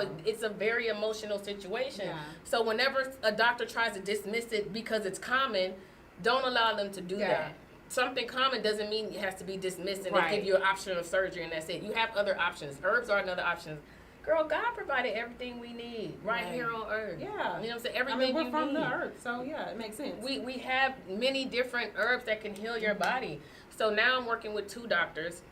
know, it's a very emotional situation. Yeah. So whenever a doctor tries to dismiss it because it's common, don't allow them to do that. Something common doesn't mean it has to be dismissed and they give you an option of surgery and that's it. You have other options. Herbs are another option. Girl, God provided everything we need right here on earth. Yeah. You know what I'm saying? Everything I mean, we're you from need. the earth, so yeah, it makes sense. We have many different herbs that can heal your body. So now I'm working with 2 doctors,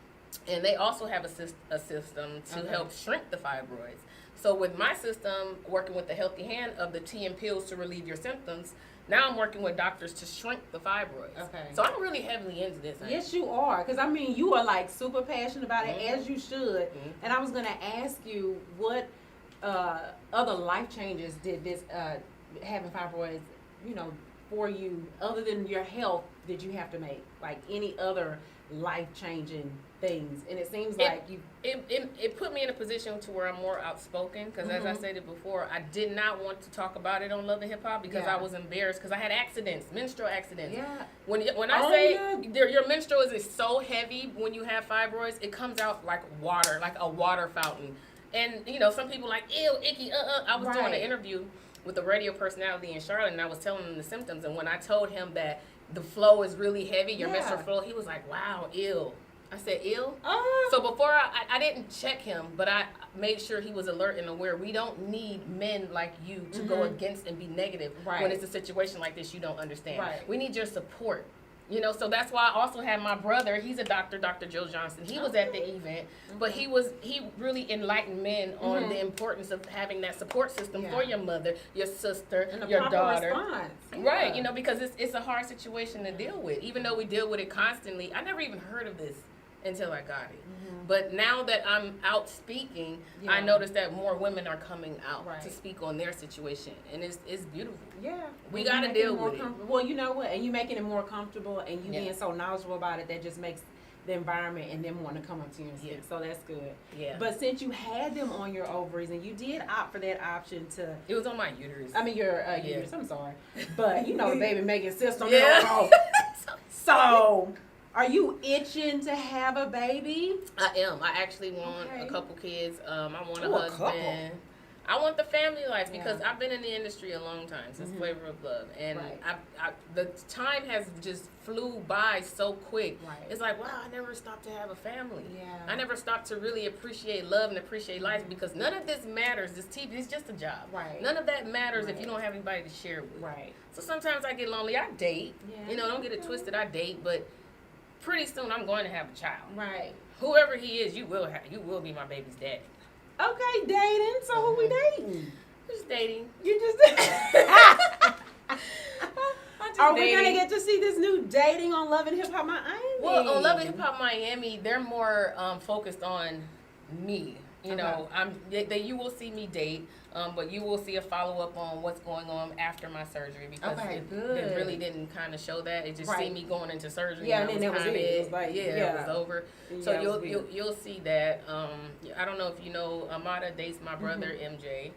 and they also have a system to help shrink the fibroids. So with my system, working with the Healthy Hand of the tea and pills to relieve your symptoms, now I'm working with doctors to shrink the fibroids. Okay. So I'm really heavily into this. Yes, you are. Because, I mean, you are, like, super passionate about it, as you should. And I was going to ask you, what other life changes did this, having fibroids, you know, for you, other than your health, did you have to make? Like, any other life-changing things? And it seems like you... It put me in a position to where I'm more outspoken, because as I stated before, I did not want to talk about it on Love and Hip Hop because I was embarrassed, because I had accidents, menstrual accidents. Yeah. When I say your menstrual is so heavy when you have fibroids, it comes out like water, like a water fountain. And, you know, some people like, ew, icky, I was doing an interview with a radio personality in Charlotte, and I was telling him the symptoms, and when I told him that the flow is really heavy, your menstrual flow, he was like, wow, ill. I said, ill? So before I didn't check him, but I made sure he was alert and aware. We don't need men like you to go against and be negative when it's a situation like this you don't understand. We need your support. You know, so that's why I also had my brother. He's a doctor, Dr. Joe Johnson. He was at the event, but he really enlightened men on the importance of having that support system for your mother, your sister, and your daughter. Response. Right, you know, because it's a hard situation to deal with. Even though we deal with it constantly, I never even heard of this until I got it. But now that I'm out speaking, I notice that more women are coming out to speak on their situation, and it's beautiful. Yeah, we got to deal with it. Well, you know what? And you making it more comfortable, and you being so knowledgeable about it, that just makes the environment and them want to come up to you and speak. So that's good. Yeah. But since you had them on your ovaries, and you did opt for that option to... It was on my uterus. I mean, your uterus. I'm sorry. But, you know, the baby-making system. So... Are you itching to have a baby? I am. I actually want a couple kids. I want a husband. I want the family life because I've been in the industry a long time, since Flavor of Love. And the time has just flew by so quick. It's like, wow, I never stopped to have a family. I never stopped to really appreciate love and appreciate life, because none of this matters. This TV is just a job. None of that matters if you don't have anybody to share with. So sometimes I get lonely. I date. You know, don't get it twisted. I date, but pretty soon I'm going to have a child. Whoever he is, you will be my baby's daddy. Okay, dating. So who we dating? Just dating. You just Are we gonna get to see this new dating on Love and Hip Hop Miami? Well, on Love and Hip Hop Miami, they're more focused on me. You know, you will see me date, but you will see a follow-up on what's going on after my surgery, because it really didn't kind of show that. It just see me going into surgery. And then it was it. It was like, it was over. So you'll see that. I don't know if you know, Amada dates my brother MJ.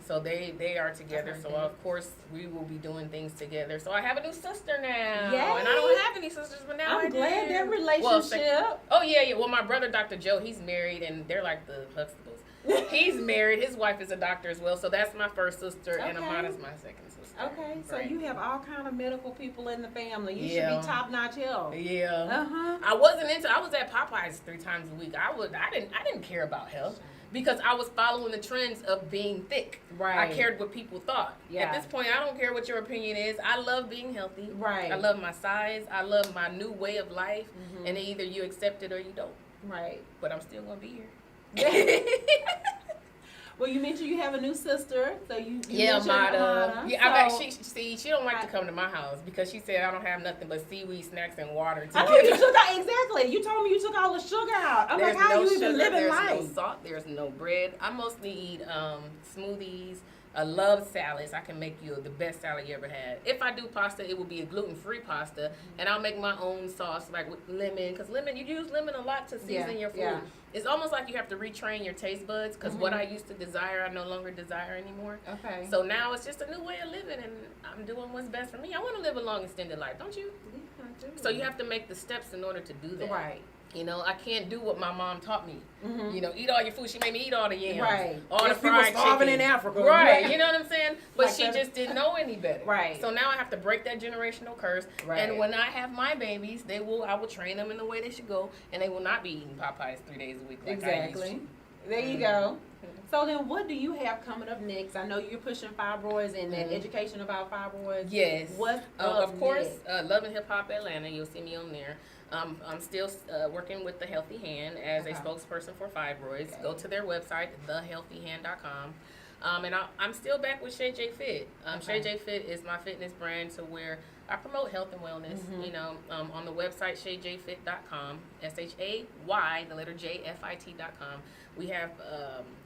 So they are together. So of course we will be doing things together. So I have a new sister now. And I don't have any sisters, but now I'm glad that relationship. Well, my brother Dr. Joe, he's married, and they're like the Huxtables. He's married. His wife is a doctor as well. So that's my first sister, and Amada's my second sister. Okay, so you have all kind of medical people in the family. You should be top-notch health. I was at Popeyes 3 times a week. I didn't care about health, because I was following the trends of being thick. I cared what people thought. At this point, I don't care what your opinion is. I love being healthy. I love my size. I love my new way of life. And either you accept it or you don't. But I'm still going to be here. Well, you mentioned you have a new sister, so you Amada. She don't like to come to my house, because she said I don't have nothing but seaweed, snacks, and water. I know you took out, exactly. You told me you took all the sugar out. I'm like, how you even living life? There's no salt. There's no bread. I mostly eat smoothies. I love salads. I can make you the best salad you ever had. If I do pasta, it will be a gluten-free pasta, and I'll make my own sauce, like with lemon, because you use lemon a lot to season your food. It's almost like you have to retrain your taste buds, because what I used to desire, I no longer desire anymore. So now it's just a new way of living, and I'm doing what's best for me. I want to live a long, extended life, don't you? Yeah, I do. So you have to make the steps in order to do that. You know, I can't do what my mom taught me. Mm-hmm. You know, eat all your food. She made me eat all the yams. Right. All the People fried starving chicken. in Africa. Right. You know what I'm saying? But Like she that. just didn't know any better. Right. So now I have to break that generational curse. Right. And when I have my babies, I will train them in the way they should go, and they will not be eating Popeyes 3 days a week like Exactly. I used to. There you go. So then what do you have coming up next? I know you're pushing fibroids and that education about fibroids. Yes. What's of course, next? Love and Hip Hop Atlanta. You'll see me on there. I'm still working with The Healthy Hand as a spokesperson for fibroids. Okay. Go to their website, thehealthyhand.com. And I'm still back with Shay Fit. Shay Fit is my fitness brand to where I promote health and wellness. You know, on the website shayjfit.com, SHAY, the letter JFIT.com. We have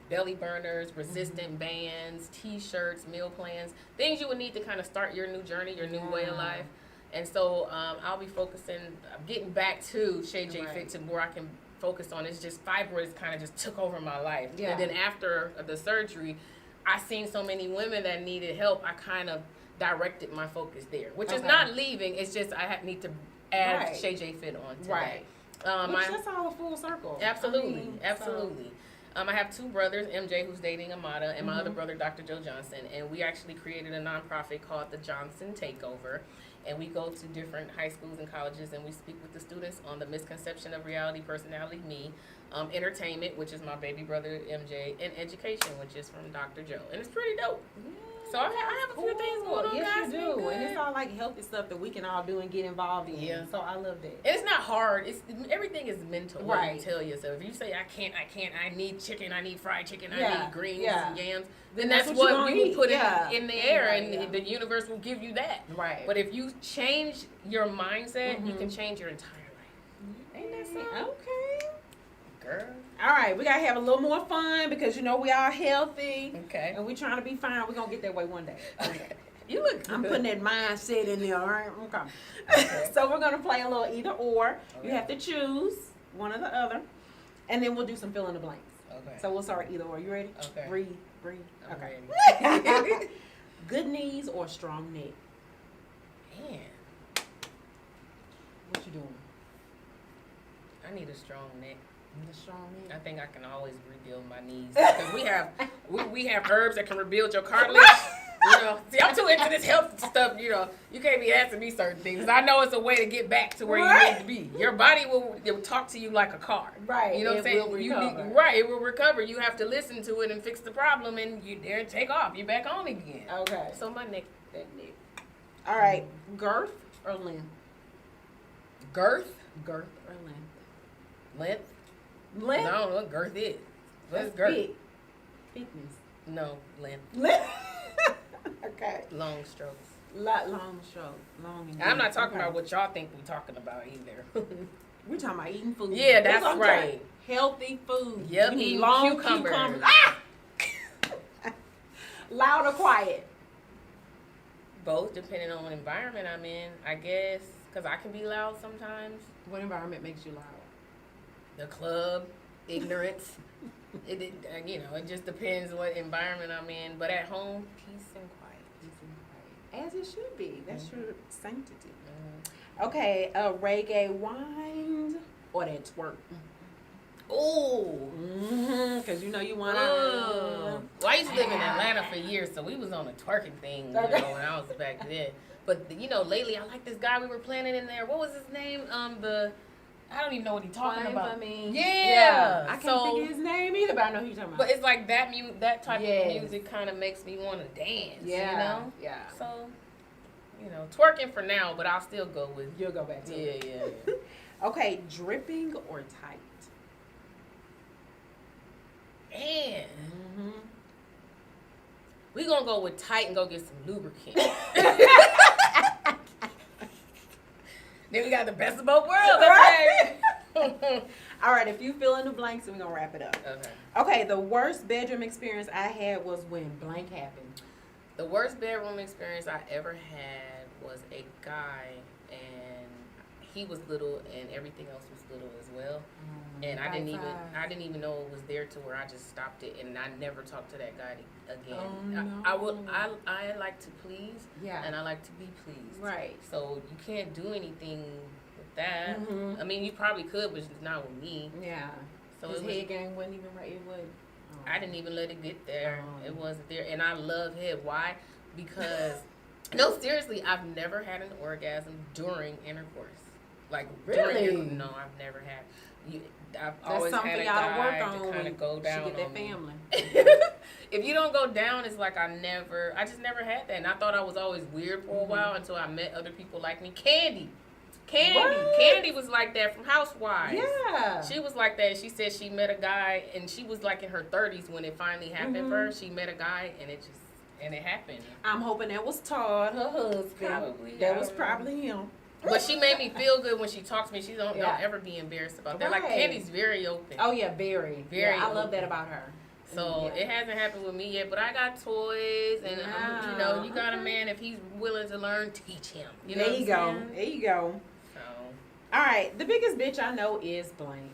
belly burners, resistant bands, T-shirts, meal plans, things you would need to kind of start your new journey, your new way of life. And so I'll be getting back to Shay Fit to where I can focus on. It's just fibroids kind of just took over my life. Yeah. And then after the surgery, I seen so many women that needed help. I kind of directed my focus there, which is not leaving. It's just need to add Shay Fit on to Right. that. Which that's all a full circle. Absolutely, absolutely. I have two brothers, MJ, who's dating Amada, and my other brother, Dr. Joe Johnson, and we actually created a nonprofit called the Johnson Takeover, and we go to different high schools and colleges, and we speak with the students on the misconception of reality, personality, me, entertainment, which is my baby brother, MJ, and education, which is from Dr. Joe, and it's pretty dope. Yeah. So I have a few things going on, yes, guys. you do, and it's all like healthy stuff that we can all do and get involved in. Yeah. So I love that. And it's not hard. Everything is mental. What Right. you tell yourself. If you say I can't, I need chicken, I need fried chicken, I Yeah. need greens Yeah. and yams, Then then that's that's what what you you will put gonna eat. in the air, Right, and yeah. the universe will give you that. Right. But if you change your mindset, you can change your entire life. Ain't that something? Okay. Girl. All right, we gotta have a little more fun because you know we are healthy Okay. and we trying to be fine. We're gonna get that way one day. Okay. You look good. I'm putting that mindset in there. All right. Okay. So we're gonna play a little either or. You have to choose one or the other, and then we'll do some fill in the blanks. Okay. So we'll start either or. You ready? Okay. Breathe. I'm Okay. ready. Good knees or strong neck? Man, What you doing? I need a strong neck. The strong I neck. think I can always rebuild my knees because we have herbs that can rebuild your cartilage. You know, see, I'm too into this health stuff. You know, you can't be asking me certain things. I know it's a way to get back to where you need to be. Your body will talk to you like a car. Right. You know what I'm saying? Will You recover. right. It will recover. You have to listen to it and fix the problem, and you there take off. You're back on again. Okay. So my neck, That neck. All right. Girth or length? girth, Girth or length? length. Length. I don't know what girth is. What's That's girth? big. Thickness. No, length. Length. Okay. Long strokes. Long show. Long and I'm not deep. talking Okay. about what y'all think we're talking about either. We're talking about eating food. Yeah, that's what I'm right. talking- Healthy food. Yep, You need eating long cucumbers. Ah! Loud or quiet? Both, depending on what environment I'm in, I guess. Because I can be loud sometimes. What environment makes you loud? The club, ignorance. It just depends what environment I'm in. But at home, peace and quiet. As it should be. That's your sanctity. Mm. Okay, a reggae wind or that twerk? Ooh. Because you know you want Well, I used to live in Atlanta for years, so we was on a twerking thing, when I was back then. But lately I like this guy we were planning in there. What was his name? I don't even know what he's talking about. Yeah. I can't think of his name either, but I know who you're talking about. But it's like that type of music kind of makes me want to dance. Yeah. You know. Yeah. So, twerking for now, but I'll still go with. You'll go back to it. Yeah. Okay, dripping or tight? Man, Mm-hmm. we gonna go with tight and go get some lubricant. Then we got the best of both worlds, okay? All right, if you fill in the blanks, we're going to wrap it up. Okay. Okay, the worst bedroom experience I had was when blank happened. The worst bedroom experience I ever had was a guy, and he was little, and everything else was little as well. And I didn't even know it was there to where I just stopped it, and I never talked to that guy again. Oh, no. I like to please, Yeah. and I like to be pleased. Right. So you can't do anything that. Mhm. I mean, you probably could, but just not with me. Yeah. So His it was, head game wasn't even right. It was. I didn't even let it get there. Oh. It wasn't there. And I love head. Why? Because, no, seriously, I've never had an orgasm during intercourse. Like, Really? No, I've never had. I've That's always something had a for y'all to guy work on to kind when of go down she get that on me. family. If you don't go down, it's like I just never had that. And I thought I was always weird for a while until I met other people like me. Candy was like that from Housewives. Yeah. She was like that. She said she met a guy, and she was like in her 30s when it finally happened for her. She met a guy, and it happened. I'm hoping that was Todd, her husband. Probably. That was probably him. But she made me feel good when she talks to me. She don't Yeah. ever be embarrassed about that. Right. Like, Candy's very open. Oh yeah, very. Very Yeah, I love open. that about her. So Yeah. it hasn't happened with me yet, but I got toys, and you got a man, if he's willing to learn, teach him. You know There you what go. I'm saying? There you go. So All right, the biggest bitch I know is blank.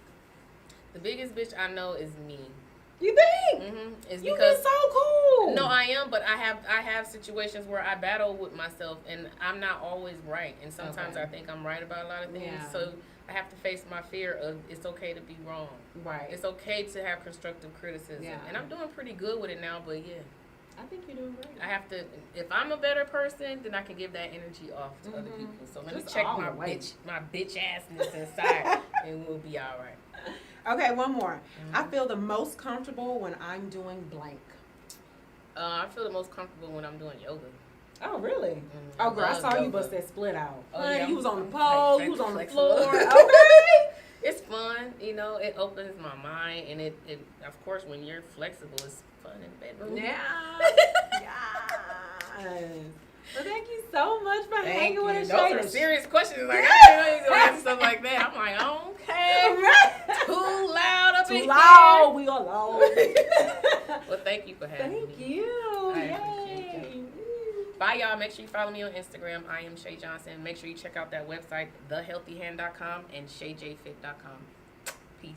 the biggest bitch I know is me. You think? It's You've because been so cool. no, I am, but I have situations where I battle with myself, and I'm not always right, and sometimes Okay. I think I'm right about a lot of things. Yeah. So I have to face my fear of it's okay to be wrong. Right. It's okay to have constructive criticism, Yeah. and I'm doing pretty good with it now. But yeah, I think you're doing great. I have to. If I'm a better person, then I can give that energy off to other people. So let me Just check all my the way. bitch assness inside, and we'll be all right. Okay, one more. I feel the most comfortable when I'm doing blank. I feel the most comfortable when I'm doing yoga. Oh, really? Mm, Oh, girl, I love saw you yoga. bust that split out. Oh, Honey, yeah, you was on the I'm pole, like you was on the flexible. floor. Okay. It's fun, it opens my mind, and it of course when you're flexible, it's fun in the bedroom. Yeah. Yes. Well, thank you so much for hanging with us. Those are serious questions. Like, I didn't know you was gonna answer stuff like that. I'm like, okay, too loud up in Too loud. here. We are loud. Well, thank you for having me. Thank you. I Yay. appreciate Bye, y'all. Make sure you follow me on Instagram. I am Shay Johnson. Make sure you check out that website, thehealthyhand.com and shayjfit.com. Peace.